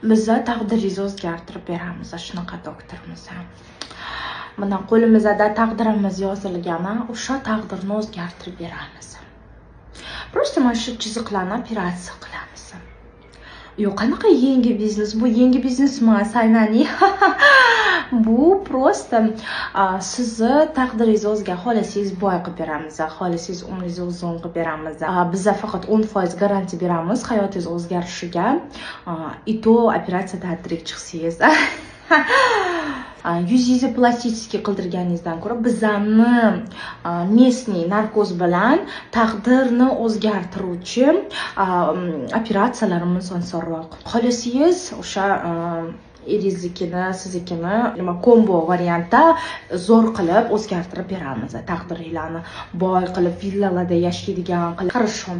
Biza taqdiringizni o'zgartirib beramiz, shunaqa doktorimiz. Mana qo'limizda taqdirimiz yozilgani, o'sha taqdirni o'zgartirib beramiz. Просто mana shu chiziqlarni operatsiya qilamiz. Yo'q, qanaqa yangi biznes? Bu yangi biznes emas, aynani. Bu просто sizni taqdiringizni o'zga xohlasangiz boy qilib beramiz, xohlasangiz umringizni uzun qilib beramiz. Biza faqat 10% garantiya beramiz hayotingiz o'zgarishiga. И то operatsiyadan tirik chiqsangiz. Yuzingizni plastik qildirganingizdan ko'ra bizani местный narkoz bilan taqdirni o'zgartiruvchi operatsiyalarimiz osonroq. Xohlasangiz o'sha eringiznikini, siznikini nima kombo variantda zo'r qilib o'zgartirib beramiz. Taqdiringlarni boy qilib, villalarda yashaydigan qilib. Хорошо.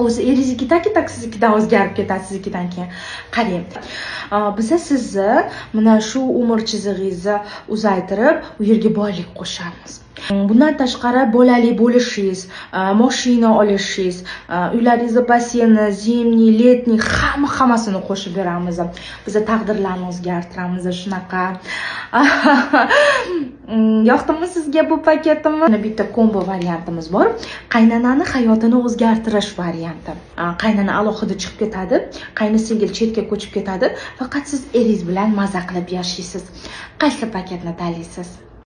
O'zi eringizniki tak siznikidan o'zgarib ketadi, siznikidan keyin. Qarang. Biz sizni mana shu umr chizig'ingizni uzaytirib, u yerga boylik qo'shamiz. Bundan tashqari bolali bo'lishingiz, mashina olishingiz, uylaringizda basseyni, zimniy, letniy hammasini qo'shib beramiz. Biz taqdirlarni o'zgartiramiz shunaqa. Yoqdimi sizga bu paketimiz? Mana bitta kombo variantimiz bor. Qaynanani hayotini o'zgartirish varianti. Qaynana alohida chiqib ketadi, qaynisingil chetga ko'chib ketadi, faqat siz eringiz bilan maza qilib yashaysiz. Qaysi paketni tanlaysiz?